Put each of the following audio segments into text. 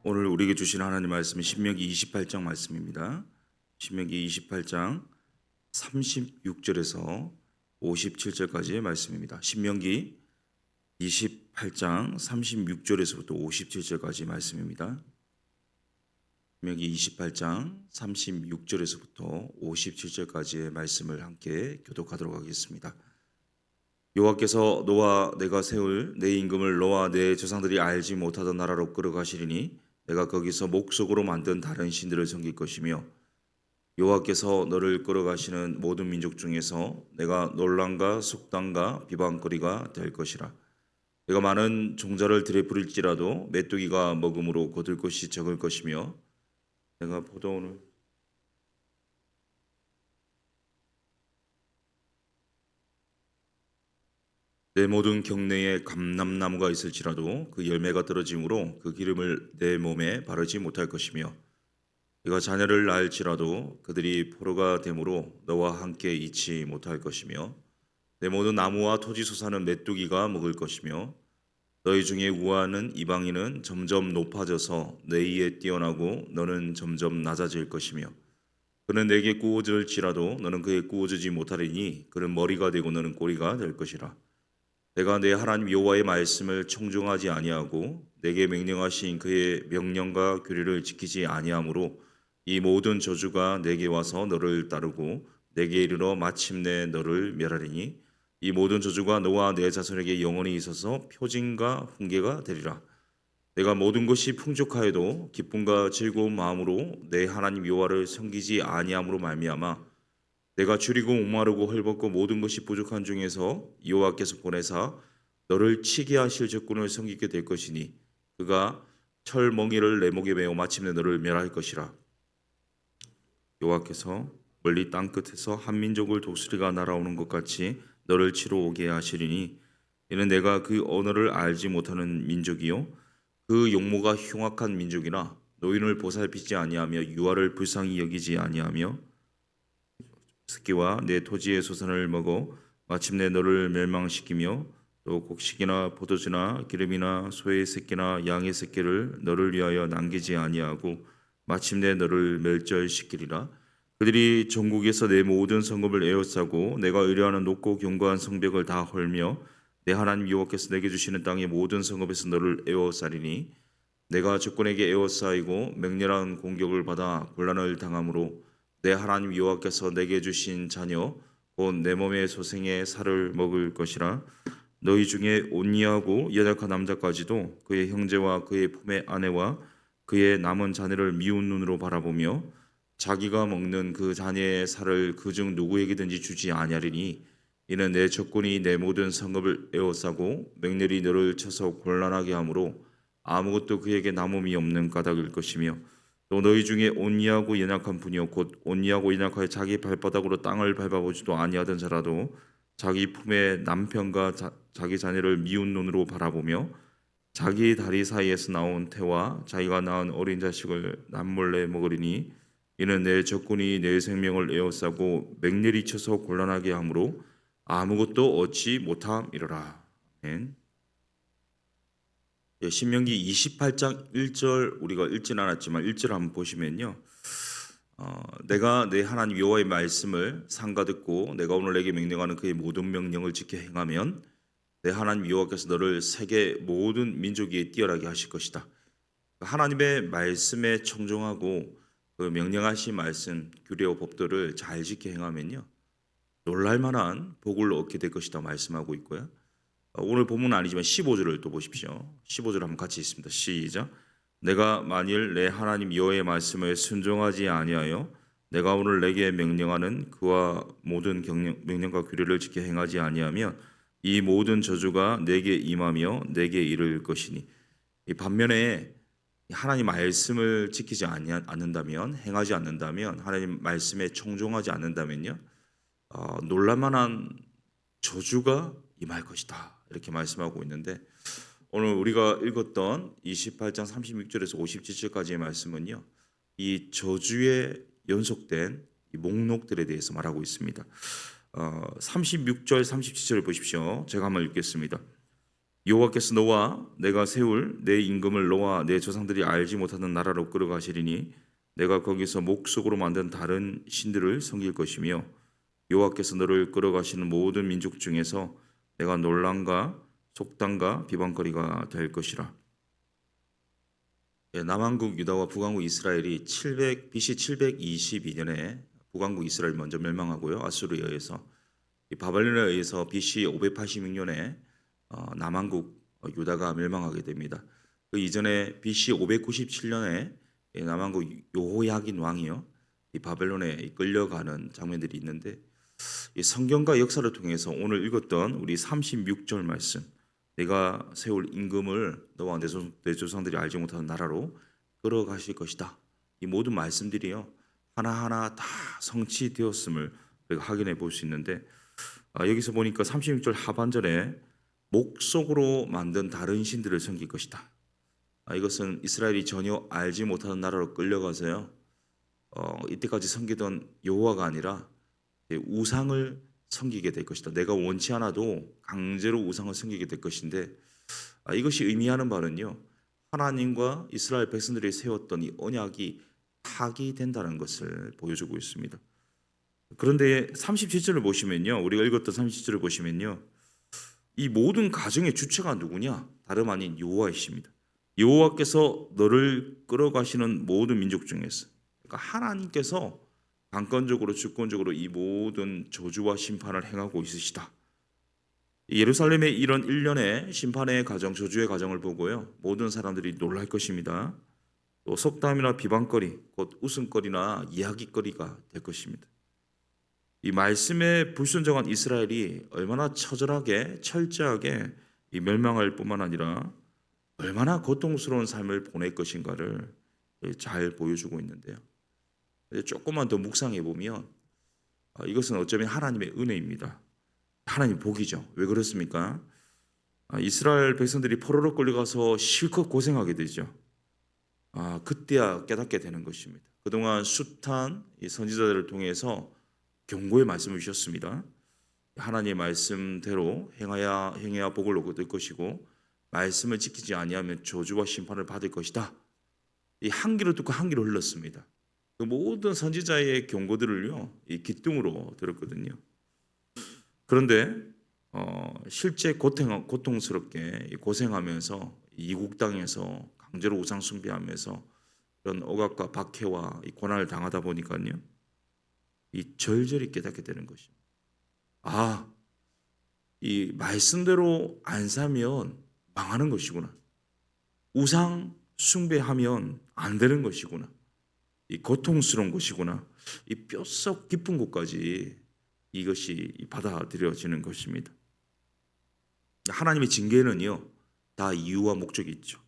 오늘 우리에게 주신 하나님 말씀은 신명기 28장 말씀입니다. 신명기 28장 36절에서 57절까지의 말씀입니다. 신명기 28장 36절에서부터 57절까지 말씀입니다. 신명기 28장 36절에서부터 57절까지의 말씀을 함께 교독하도록 하겠습니다. 여호와께서 너와 내가 세울 내 임금을 너와 내 조상들이 알지 못하던 나라로 끌어가시리니 내가 거기서 목석으로 만든 다른 신들을 섬길 것이며 여호와께서 너를 끌어가시는 모든 민족 중에서 내가 논란과 속담과 비방거리가 될 것이라. 내가 많은 종자를 들에 부릴지라도 메뚜기가 먹음으로 거둘 것이 적을 것이며 내가 포도원을 내 모든 경내에 감람나무가 있을지라도 그 열매가 떨어짐으로 그 기름을 내 몸에 바르지 못할 것이며 네가 자녀를 낳을지라도 그들이 포로가 되므로 너와 함께 있지 못할 것이며 내 모든 나무와 토지 소사는 메뚜기가 먹을 것이며 너희 중에 우하는 이방인은 점점 높아져서 내 위에 뛰어나고 너는 점점 낮아질 것이며 그는 내게 꾸어질지라도 너는 그에 꾸어지지 못하리니 그는 머리가 되고 너는 꼬리가 될 것이라. 내가 내 하나님 여호와의 말씀을 청종하지 아니하고 내게 명령하신 그의 명령과 규례를 지키지 아니하므로 이 모든 저주가 내게 와서 너를 따르고 내게 이르러 마침내 너를 멸하리니 이 모든 저주가 너와 내 자손에게 영원히 있어서 표징과 훈계가 되리라. 내가 모든 것이 풍족하여도 기쁨과 즐거운 마음으로 내 하나님 여호와를 섬기지 아니함으로 말미암아 내가 줄이고 목마르고 헐벗고 모든 것이 부족한 중에서 여호와께서 보내사 너를 치게 하실 적군을 섬기게 될 것이니 그가 철멍이를 내 목에 메어 마침내 너를 멸할 것이라. 여호와께서 멀리 땅 끝에서 한 민족을 독수리가 날아오는 것 같이 너를 치러 오게 하시리니 이는 내가 그 언어를 알지 못하는 민족이요 그 용모가 흉악한 민족이나 노인을 보살피지 아니하며 유아를 불쌍히 여기지 아니하며 스키와 내 토지의 소산을 먹어 마침내 너를 멸망시키며 또 곡식이나 포도주나 기름이나 소의 새끼나 양의 새끼를 너를 위하여 남기지 아니하고 마침내 너를 멸절시키리라. 그들이 전국에서 내 모든 성읍을 에워싸고 내가 의뢰하는 높고 견고한 성벽을 다 헐며 내 하나님 여호와께서 내게 주시는 땅의 모든 성읍에서 너를 에워싸리니 내가 적군에게 에워싸이고 맹렬한 공격을 받아 곤란을 당함으로 내 하나님 여호와께서 내게 주신 자녀 곧 내 몸의 소생의 살을 먹을 것이라. 너희 중에 온니하고 연약한 남자까지도 그의 형제와 그의 품의 아내와 그의 남은 자녀를 미운 눈으로 바라보며 자기가 먹는 그 자녀의 살을 그중 누구에게든지 주지 아니하리니 이는 내 적군이 내 모든 성읍을 에워싸고 맹렬히 너를 쳐서 곤란하게 하므로 아무것도 그에게 남음이 없는 까닭일 것이며 또 너희 중에 온니하고 연약한 분이요 곧 온니하고 연약하여 자기 발바닥으로 땅을 밟아보지도 아니하던 자라도 자기 품의 남편과 자기 자녀를 미운 눈으로 바라보며 자기 다리 사이에서 나온 태와 자기가 낳은 어린 자식을 남몰래 먹으리니 이는 내 적군이 내 생명을 에워싸고 맹렬히 쳐서 곤란하게 하므로 아무것도 얻지 못함이로라. 아멘. 신명기 28장 1절 우리가 읽진 않았지만 1절 한번 보시면요. 내가 내 하나님 여호와의 말씀을 삼가 듣고 내가 오늘 내게 명령하는 그의 모든 명령을 지켜 행하면 내 하나님 여호와께서 너를 세계 모든 민족 위에 뛰어나게 하실 것이다. 하나님의 말씀에 청종하고 그 명령하신 말씀, 규례와 법도를 잘 지켜 행하면요. 놀랄만한 복을 얻게 될 것이다 말씀하고 있고요. 오늘 본문은 아니지만 15절을 또 보십시오. 15절 한번 같이 읽습니다. 시작. 내가 만일 내 하나님 여호와의 말씀을 순종하지 아니하여 내가 오늘 내게 명령하는 그와 모든 명령과 규례를 지켜 행하지 아니하면 이 모든 저주가 내게 임하며 내게 이를 것이니. 이 반면에 하나님 말씀을 지키지 않는다면, 행하지 않는다면, 하나님 말씀에 청종하지 않는다면요, 놀랄만한 저주가 임할 것이다. 이렇게 말씀하고 있는데 오늘 우리가 읽었던 28장 36절에서 57절까지의 말씀은요. 이 저주에 연속된 이 목록들에 대해서 말하고 있습니다. 36절, 37절을 보십시오. 제가 한번 읽겠습니다. 여호와께서 너와 내가 세울 내 임금을 너와 내 조상들이 알지 못하는 나라로 끌어가시리니 내가 거기서 목석으로 만든 다른 신들을 섬길 것이며 여호와께서 너를 끌어가시는 모든 민족 중에서 내가 논란과 속담과 비방거리가 될 것이라. 남한국 유다와 북한국 이스라엘이 BC 722년에 북한국 이스라엘 먼저 멸망하고요. 아수르에 의해서 이 바벨론에 의해서 BC 586년에 남한국 유다가 멸망하게 됩니다. 그 이전에 BC 597년에 남한국 요호야긴 왕이요, 이 바벨론에 끌려가는 장면들이 있는데, 이 성경과 역사를 통해서 오늘 읽었던 우리 36절 말씀, 내가 세울 임금을 너와 내 조상들이 알지 못하는 나라로 끌어가실 것이다. 이 모든 말씀들이요 하나하나 다 성취되었음을 우리가 확인해 볼 수 있는데, 여기서 보니까 36절 하반절에 목석으로 만든 다른 신들을 섬길 것이다. 이것은 이스라엘이 전혀 알지 못하는 나라로 끌려가서요, 이때까지 섬기던 여호와가 아니라 우상을 섬기게 될 것이다. 내가 원치 않아도 강제로 우상을 섬기게 될 것인데, 이것이 의미하는 바는요, 하나님과 이스라엘 백성들이 세웠던 이 언약이 파기된다는 것을 보여주고 있습니다. 그런데 37절을 보시면요, 우리가 읽었던 37절을 보시면요, 이 모든 가정의 주체가 누구냐? 다름 아닌 여호와이십니다. 여호와께서 너를 끌어가시는 모든 민족 중에서, 그러니까 하나님께서 강권적으로 주권적으로 이 모든 저주와 심판을 행하고 있으시다. 예루살렘의 이런 일련의 심판의 가정, 저주의 가정을 보고요, 모든 사람들이 놀랄 것입니다. 또 속담이나 비방거리, 곧 웃음거리나 이야기거리가 될 것입니다. 이 말씀에 불순종한 이스라엘이 얼마나 처절하게 철저하게 이 멸망할 뿐만 아니라 얼마나 고통스러운 삶을 보낼 것인가를 잘 보여주고 있는데요. 조금만 더 묵상해 보면 이것은 어쩌면 하나님의 은혜입니다. 하나님 복이죠. 왜 그렇습니까? 이스라엘 백성들이 포로로 끌려가서 실컷 고생하게 되죠. 그때야 깨닫게 되는 것입니다. 그동안 숱한 이 선지자들을 통해서 경고의 말씀을 주셨습니다. 하나님의 말씀대로 행해야 복을 얻을 것이고, 말씀을 지키지 아니하면 저주와 심판을 받을 것이다. 이 한 귀로 듣고 한 귀로 흘렀습니다. 그 모든 선지자의 경고들을요, 이 기둥으로 들었거든요. 그런데 실제 고통스럽게 고생하면서 이국 땅에서 강제로 우상 숭배하면서 그런 억압과 박해와 이 고난을 당하다 보니까요, 이 절절히 깨닫게 되는 것입니다. 이 말씀대로 안 살면 망하는 것이구나. 우상 숭배하면 안 되는 것이구나. 이 고통스러운 것이구나. 이 뼛속 깊은 곳까지 이것이 받아들여지는 것입니다. 하나님의 징계는요, 다 이유와 목적이 있죠.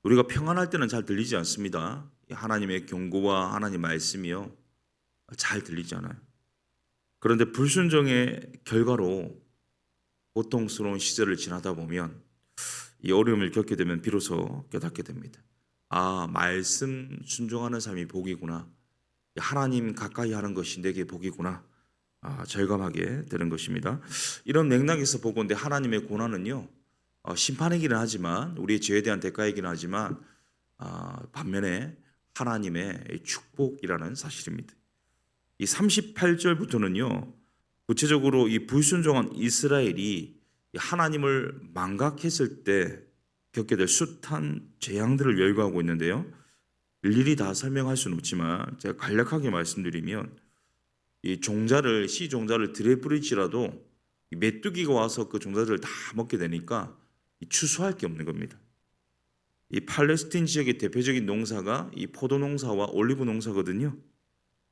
우리가 평안할 때는 잘 들리지 않습니다. 하나님의 경고와 하나님 말씀이요, 잘 들리지 않아요. 그런데 불순종의 결과로 고통스러운 시절을 지나다 보면, 이 어려움을 겪게 되면 비로소 깨닫게 됩니다. 말씀 순종하는 삶이 복이구나. 하나님 가까이 하는 것이 내게 복이구나. 절감하게 되는 것입니다. 이런 맥락에서 보건대 하나님의 고난은요, 심판이기는 하지만, 우리의 죄에 대한 대가이기는 하지만, 반면에 하나님의 축복이라는 사실입니다. 이 38절부터는요, 구체적으로 이 불순종한 이스라엘이 하나님을 망각했을 때 겪게 될 숱한 재앙들을 열거하고 있는데요, 일일이 다 설명할 수는 없지만 제가 간략하게 말씀드리면, 이 씨 종자를 들에 뿌릴지라도 메뚜기가 와서 그 종자들을 다 먹게 되니까 추수할 게 없는 겁니다. 이 팔레스틴 지역의 대표적인 농사가 이 포도 농사와 올리브 농사거든요.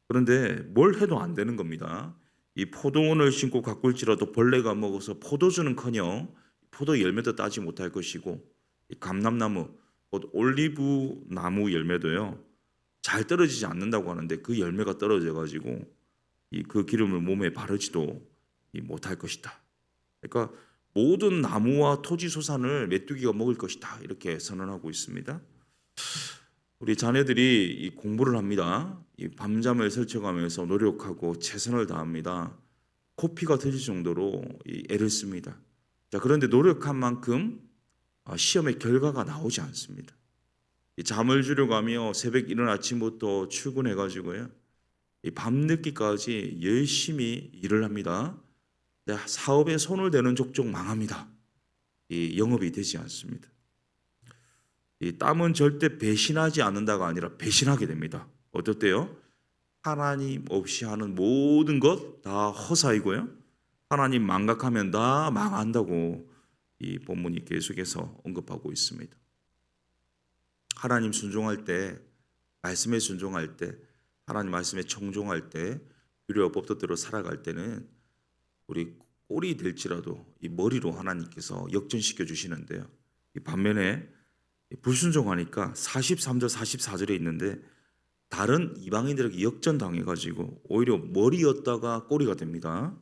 그런데 뭘 해도 안 되는 겁니다. 이 포도원을 심고 가꿀지라도 벌레가 먹어서 포도주는커녕 포도 열매도 따지 못할 것이고, 이 감람나무, 곧 올리브 나무 열매도요, 잘 떨어지지 않는다고 하는데 그 열매가 떨어져 가지고 그 기름을 몸에 바르지도 못할 것이다. 그러니까 모든 나무와 토지 소산을 메뚜기가 먹을 것이다, 이렇게 선언하고 있습니다. 우리 자녀들이 이 공부를 합니다. 이 밤잠을 설쳐가면서 노력하고 최선을 다합니다. 코피가 터질 정도로 애를 씁니다. 자, 그런데 노력한 만큼 시험의 결과가 나오지 않습니다. 잠을 주려고 하며 새벽 이른 아침부터 출근해 가지고요. 밤늦게까지 열심히 일을 합니다. 근데 사업에 손을 대는 족족 망합니다. 이 영업이 되지 않습니다. 이 땀은 절대 배신하지 않는다가 아니라 배신하게 됩니다. 어떨때요? 하나님 없이 하는 모든 것 다 허사이고요. 하나님 망각하면 다 망한다고 이 본문이 계속해서 언급하고 있습니다. 하나님 순종할 때, 말씀에 순종할 때, 하나님 말씀에 청종할 때, 유리와 법도대로 살아갈 때는 우리 꼴이 될지라도 이 머리로 하나님께서 역전시켜 주시는데요. 이 반면에 불순종하니까 43절 44절에 있는데 다른 이방인들에게 역전당해가지고 오히려 머리였다가 꼬리가 됩니다.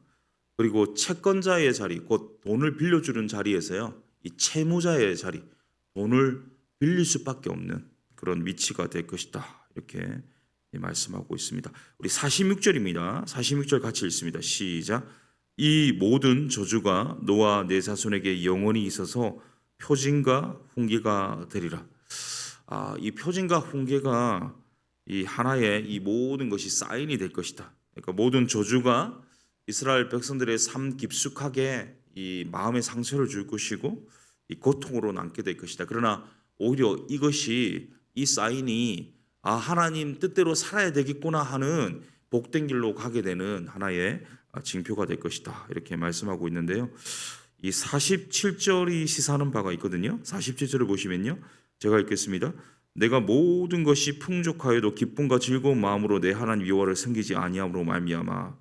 그리고 채권자의 자리, 곧 돈을 빌려주는 자리에서요, 이 채무자의 자리, 돈을 빌릴 수밖에 없는 그런 위치가 될 것이다. 이렇게 말씀하고 있습니다. 우리 46절입니다. 46절 같이 읽습니다. 시작. 이 모든 저주가 너와 내 자손에게 영원히 있어서 표징과 훈계가 되리라. 이 표징과 훈계가 이 하나의 이 모든 것이 사인이 될 것이다. 그러니까 모든 저주가 이스라엘 백성들의 삶 깊숙하게 이 마음의 상처를 줄 것이고 이 고통으로 남게 될 것이다. 그러나 오히려 이것이 이 사인이 하나님 뜻대로 살아야 되겠구나 하는 복된 길로 가게 되는 하나의 징표가 될 것이다. 이렇게 말씀하고 있는데요. 이 47절이 시사하는 바가 있거든요. 47절을 보시면요. 제가 읽겠습니다. 내가 모든 것이 풍족하여도 기쁨과 즐거운 마음으로 내 하나님 여호와를 섬기지 아니함으로 말미암아.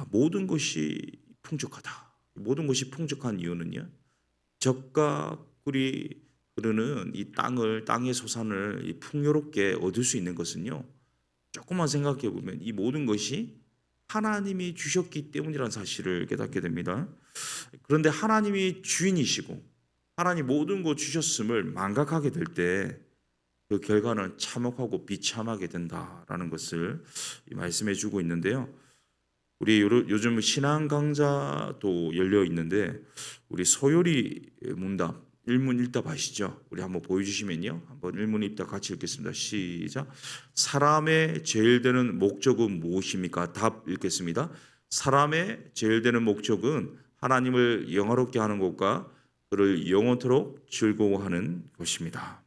모든 것이 풍족하다. 모든 것이 풍족한 이유는요. 젖과 꿀이 흐르는 이 땅의 소산을 풍요롭게 얻을 수 있는 것은요. 조금만 생각해 보면 이 모든 것이 하나님이 주셨기 때문이라는 사실을 깨닫게 됩니다. 그런데 하나님이 주인이시고 하나님 모든 것 주셨음을 망각하게 될 때 그 결과는 참혹하고 비참하게 된다라는 것을 말씀해 주고 있는데요. 우리 요즘 신앙 강좌도 열려 있는데 우리 소요리 문답 일문일답 아시죠? 우리 한번 보여주시면요. 한번 일문일답 같이 읽겠습니다. 시작. 사람의 제일 되는 목적은 무엇입니까? 답 읽겠습니다. 사람의 제일 되는 목적은 하나님을 영화롭게 하는 것과 그를 영원토록 즐거워하는 것입니다.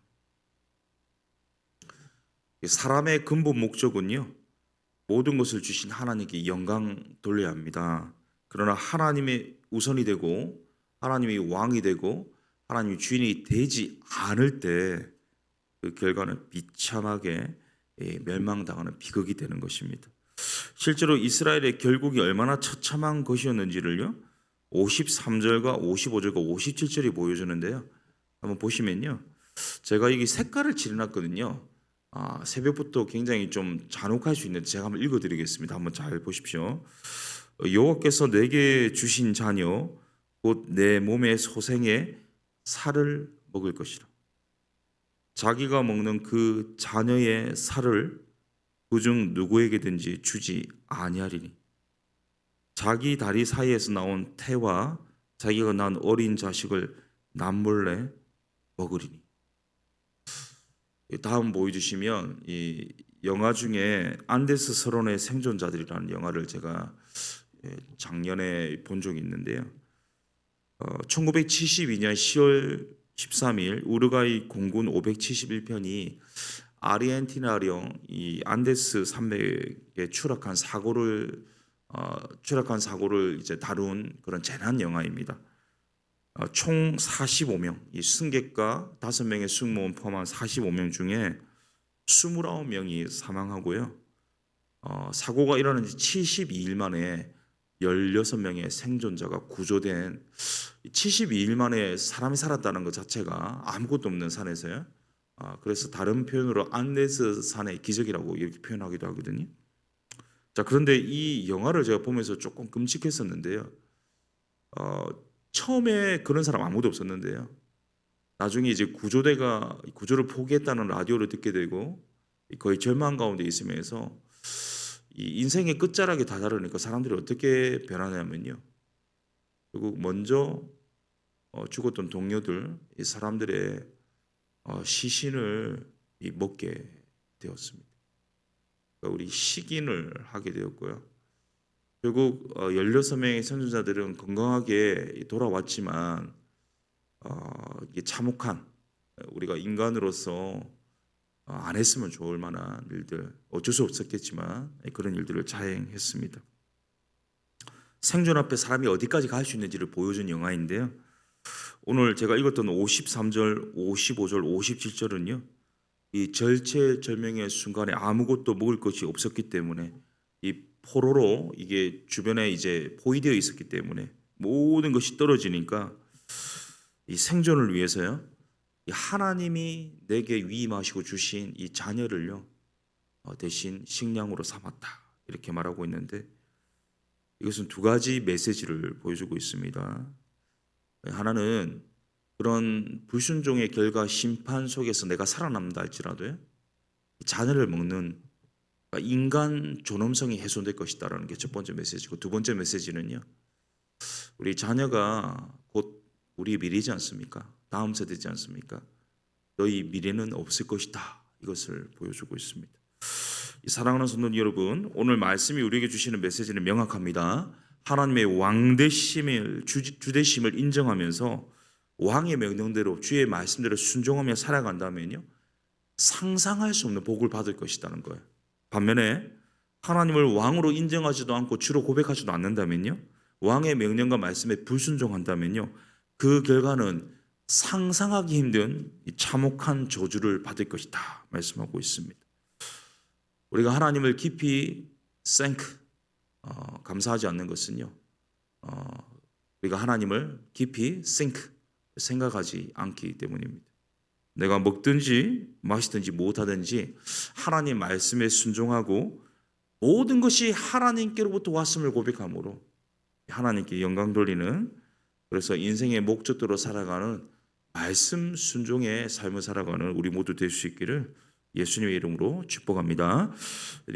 사람의 근본 목적은요. 모든 것을 주신 하나님께 영광 돌려야 합니다. 그러나 하나님의 우선이 되고 하나님이 왕이 되고 하나님이 주인이 되지 않을 때 그 결과는 비참하게 멸망당하는 비극이 되는 것입니다. 실제로 이스라엘의 결국이 얼마나 처참한 것이었는지를요. 53절과 55절과 57절이 보여주는데요. 한번 보시면요. 제가 여기 색깔을 칠해놨거든요. 새벽부터 굉장히 좀 잔혹할 수 있는데 제가 한번 읽어드리겠습니다. 한번 잘 보십시오. 여호와께서 내게 주신 자녀 곧 내 몸의 소생의 살을 먹을 것이라. 자기가 먹는 그 자녀의 살을 그중 누구에게든지 주지 아니하리니 자기 다리 사이에서 나온 태와 자기가 낳은 어린 자식을 남몰래 먹으리니. 다음 보여주시면 이 영화 중에 안데스 서론의 생존자들이라는 영화를 제가 작년에 본 적이 있는데요. 1972년 10월 13일 우루과이 공군 571편이 아르헨티나령 이 안데스 산맥에 추락한 사고를 이제 다룬 그런 재난 영화입니다. 총 45명, 이 승객과 5명의 승무원 포함한 45명 중에 29명이 사망하고요. 사고가 일어난 지 72일 만에 16명의 생존자가 구조된 72일 만에 사람이 살았다는 것 자체가 아무것도 없는 산에서요. 그래서 다른 표현으로 안데스 산의 기적이라고 이렇게 표현하기도 하거든요. 자, 그런데 이 영화를 제가 보면서 조금 끔찍했었는데요. 처음에 그런 사람 아무도 없었는데요. 나중에 이제 구조대가 구조를 포기했다는 라디오를 듣게 되고 거의 절망 가운데 있으면서 이 인생의 끝자락에 다다르니까 사람들이 어떻게 변하냐면요. 결국 먼저 죽었던 동료들, 이 사람들의 시신을 먹게 되었습니다. 그러니까 우리 식인을 하게 되었고요. 결국 16명의 생존자들은 건강하게 돌아왔지만 이게 참혹한, 우리가 인간으로서 안 했으면 좋을 만한 일들, 어쩔 수 없었겠지만 그런 일들을 자행했습니다. 생존 앞에 사람이 어디까지 갈 수 있는지를 보여준 영화인데요. 오늘 제가 읽었던 53절, 55절, 57절은요. 이 절체절명의 순간에 아무것도 먹을 것이 없었기 때문에 이 포로로 이게 주변에 이제 포위되어 있었기 때문에 모든 것이 떨어지니까 이 생존을 위해서요. 이 하나님이 내게 위임하시고 주신 이 자녀를요. 대신 식량으로 삼았다. 이렇게 말하고 있는데 이것은 두 가지 메시지를 보여주고 있습니다. 하나는 그런 불순종의 결과 심판 속에서 내가 살아남는다 할지라도요. 자녀를 먹는 인간 존엄성이 훼손될 것이다라는 게 첫 번째 메시지고, 두 번째 메시지는요. 우리 자녀가 곧 우리 미래이지 않습니까? 다음 세대지 않습니까? 너희 미래는 없을 것이다. 이것을 보여주고 있습니다. 사랑하는 성도 여러분, 오늘 말씀이 우리에게 주시는 메시지는 명확합니다. 하나님의 왕되심을, 주되심을 인정하면서 왕의 명령대로 주의 말씀대로 순종하며 살아간다면요, 상상할 수 없는 복을 받을 것이라는 거예요. 반면에 하나님을 왕으로 인정하지도 않고 주로 고백하지도 않는다면요, 왕의 명령과 말씀에 불순종한다면요, 그 결과는 상상하기 힘든 참혹한 저주를 받을 것이다 말씀하고 있습니다. 우리가 하나님을 깊이 감사하지 않는 것은요, 우리가 하나님을 깊이 생각하지 않기 때문입니다. 내가 먹든지 마시든지 무엇하든지 하나님 말씀에 순종하고 모든 것이 하나님께로부터 왔음을 고백함으로 하나님께 영광 돌리는, 그래서 인생의 목적대로 살아가는 말씀 순종의 삶을 살아가는 우리 모두 될 수 있기를 예수님의 이름으로 축복합니다.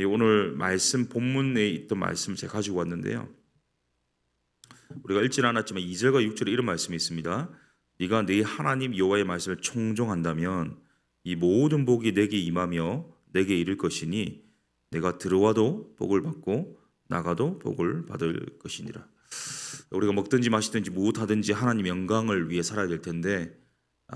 오늘 말씀 본문에 있던 말씀을 제가 가지고 왔는데요. 우리가 읽지 않았지만 2절과 6절에 이런 말씀이 있습니다. 네가 네 하나님 여호와의 말씀을 청종한다면 이 모든 복이 내게 임하며 내게 이를 것이니 내가 들어와도 복을 받고 나가도 복을 받을 것이니라. 우리가 먹든지 마시든지 무엇하든지 하나님 영광을 위해 살아야 될 텐데,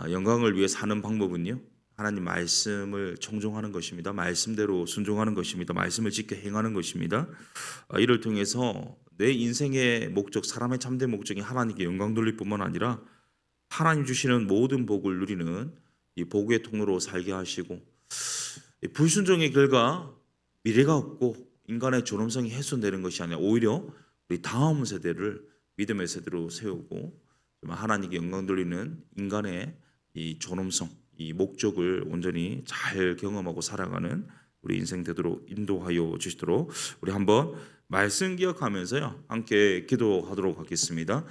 영광을 위해 사는 방법은요, 하나님 말씀을 청종하는 것입니다. 말씀대로 순종하는 것입니다. 말씀을 지켜 행하는 것입니다. 이를 통해서 내 인생의 목적, 사람의 참된 목적이 하나님께 영광 돌릴 뿐만 아니라 하나님 주시는 모든 복을 누리는 이 복의 통로로 살게 하시고, 불순종의 결과 미래가 없고 인간의 존엄성이 훼손되는 것이 아니라 오히려 우리 다음 세대를 믿음의 세대로 세우고 하나님께 영광 돌리는 인간의 이 존엄성, 이 목적을 온전히 잘 경험하고 살아가는 우리 인생 되도록 인도하여 주시도록 우리 한번 말씀 기억하면서요 함께 기도하도록 하겠습니다.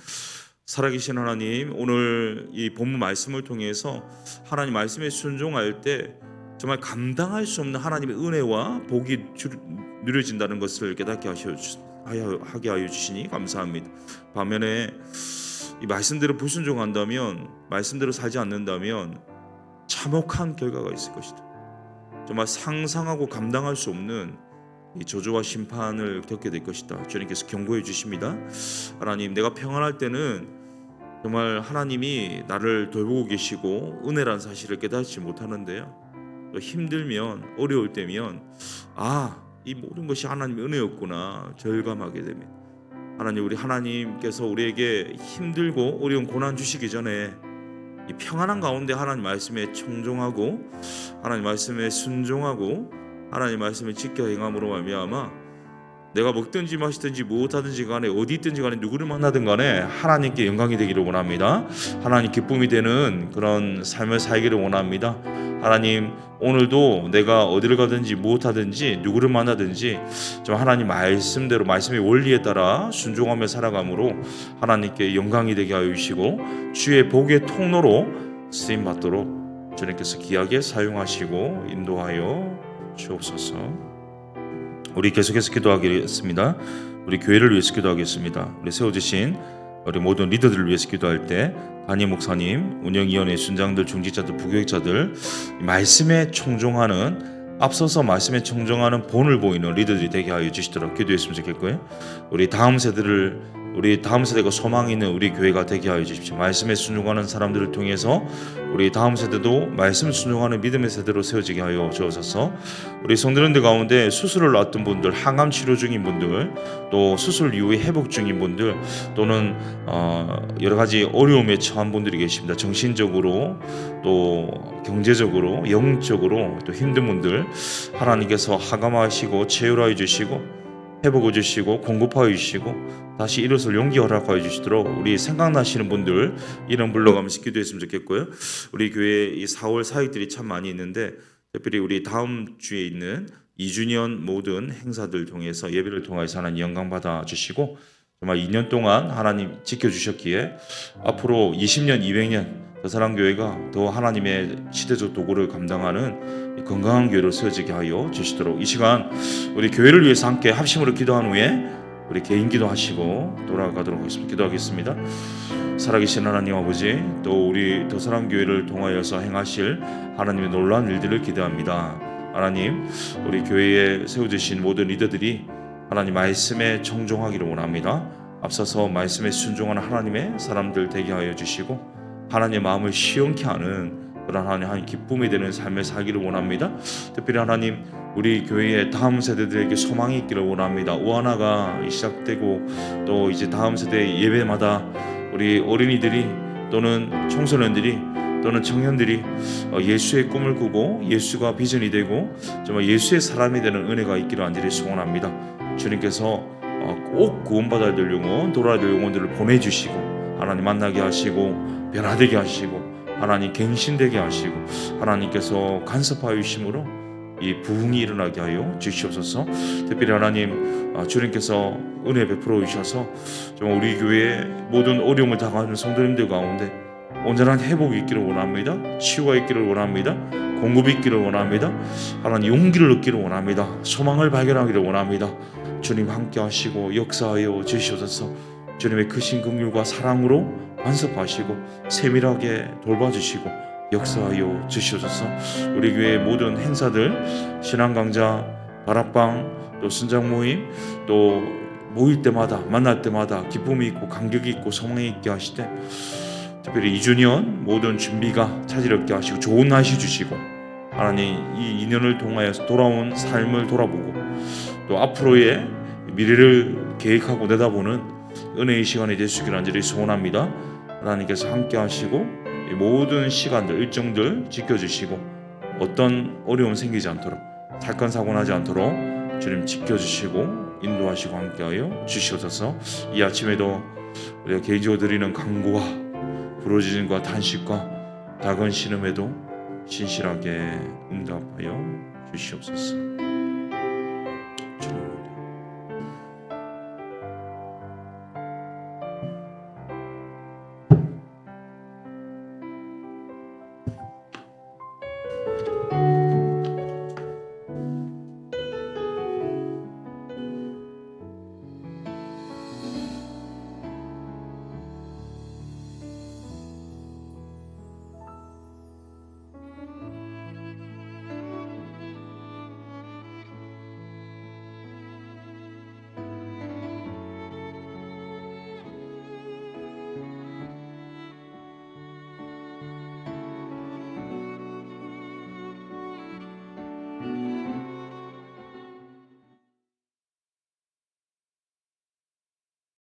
살아계신 하나님, 오늘 이 본문 말씀을 통해서 하나님 말씀에 순종할 때 정말 감당할 수 없는 하나님의 은혜와 복이 누려진다는 것을 깨닫게 하게 하여 주시니 감사합니다. 반면에 이 말씀대로 불순종한다면, 말씀대로 살지 않는다면 참혹한 결과가 있을 것이다. 정말 상상하고 감당할 수 없는 이 저주와 심판을 겪게 될 것이다. 주님께서 경고해 주십니다. 하나님, 내가 평안할 때는 정말 하나님이 나를 돌보고 계시고 은혜란 사실을 깨닫지 못하는데요, 또 힘들면, 어려울 때면 이 모든 것이 하나님의 은혜였구나 절감하게 됩니다. 하나님, 우리 하나님께서 우리에게 힘들고 어려운 고난 주시기 전에 이 평안한 가운데 하나님 말씀에 청종하고 하나님 말씀에 순종하고 하나님 말씀을 지켜 행함으로 말미암아 내가 먹든지 마시든지 무엇하든지 간에 어디 있든지 간에 누구를 만나든 간에 하나님께 영광이 되기를 원합니다. 하나님 기쁨이 되는 그런 삶을 살기를 원합니다. 하나님, 오늘도 내가 어디를 가든지 무엇하든지 누구를 만나든지 좀 하나님 말씀대로, 말씀의 원리에 따라 순종하며 살아감으로 하나님께 영광이 되게 하여 주시고 주의 복의 통로로 쓰임받도록 주님께서 귀하게 사용하시고 인도하여 주옵소서. 우리 계속해서 기도하겠습니다. 우리 교회를 위해서 기도하겠습니다. 우리 세워주신 우리 모든 리더들을 위해서 기도할 때 담임 목사님, 운영위원회 순장들, 중직자들, 부교육자들 말씀에 청종하는 앞서서 말씀에 청종하는 본을 보이는 리더들이 되게 하여 주시도록 기도했으면 좋겠고요. 우리 다음 세대가 소망 있는 우리 교회가 되게 하여 주십시오. 말씀에 순종하는 사람들을 통해서 우리 다음 세대도 말씀에 순종하는 믿음의 세대로 세워지게 하여 주옵소서. 우리 성도님들 가운데 수술을 앞둔 분들, 항암 치료 중인 분들, 또 수술 이후에 회복 중인 분들, 또는 여러 가지 어려움에 처한 분들이 계십니다. 정신적으로 또 경제적으로 영적으로 또 힘든 분들 하나님께서 하감하시고 치유하여 주시고 회복해 주시고 공급하여 주시고 다시 일어설 용기 허락하여 주시도록 우리 생각나시는 분들 이름 불러가면서 기도했으면 좋겠고요. 우리 교회에 이 4월 사역들이 참 많이 있는데 특별히 우리 다음 주에 있는 2주년 모든 행사들 통해서 예배를 통해서 하나님 영광 받아 주시고 정말 2년 동안 하나님 지켜주셨기에 앞으로 20년 200년 더사랑교회가 더 하나님의 시대적 도구를 감당하는 건강한 교회로 세워지게 하여 주시도록 이 시간 우리 교회를 위해서 함께 합심으로 기도한 후에 우리 개인 기도하시고 돌아가도록 하겠습니다. 기도하겠습니다. 살아계신 하나님 아버지, 또 우리 더사랑교회를 통하여서 행하실 하나님의 놀라운 일들을 기대합니다. 하나님, 우리 교회에 세워주신 모든 리더들이 하나님 말씀에 청종하기를 원합니다. 앞서서 말씀에 순종하는 하나님의 사람들 되게 하여 주시고 하나님의 마음을 시원케 하는 그런 하나님 기쁨이 되는 삶을 살기를 원합니다. 특별히 하나님 우리 교회의 다음 세대들에게 소망이 있기를 원합니다. 우하나가 시작되고 또 이제 다음 세대 예배마다 우리 어린이들이 또는 청소년들이 또는 청년들이 예수의 꿈을 꾸고 예수가 비전이 되고 정말 예수의 사람이 되는 은혜가 있기를 간절히 소원합니다. 주님께서 꼭 구원받아야 될 영혼, 돌아야 될 영혼들을 보내주시고 하나님 만나게 하시고 변화되게 하시고 하나님 갱신되게 하시고 하나님께서 간섭하여 주심으로 이 부흥이 일어나게 하여 주시옵소서. 특별히 하나님 주님께서 은혜 베풀어 주셔서 정말 우리 교회의 모든 어려움을 당하는 성도님들 가운데 온전한 회복이 있기를 원합니다. 치유가 있기를 원합니다. 공급이 있기를 원합니다. 하나님 용기를 얻기를 원합니다. 소망을 발견하기를 원합니다. 주님 함께 하시고 역사하여 주시옵소서. 주님의 크신 긍휼과 사랑으로 간섭하시고 세밀하게 돌봐주시고 역사하여 주시옵소서. 우리 교회의 모든 행사들, 신앙강좌, 다락방, 또 순장 모임, 또 모일 때마다 만날 때마다 기쁨이 있고 감격이 있고 소망이 있게 하시되 특별히 2주년 모든 준비가 차질없게 하시고 좋은 날씨 주시고 하나님 이 2년을 통하여서 돌아온 삶을 돌아보고 또 앞으로의 미래를 계획하고 내다보는 은혜의 시간이 될 수 있기를 간절히 소원합니다. 하나님께서 함께 하시고 이 모든 시간들 일정들 지켜주시고 어떤 어려움 생기지 않도록 사건 사고 나지 않도록 주님 지켜주시고 인도하시고 함께하여 주시옵소서. 이 아침에도 우리가 개인적으로 드리는 간구와 부르짖음과 탄식과 작은 신음에도 신실하게 응답하여 주시옵소서.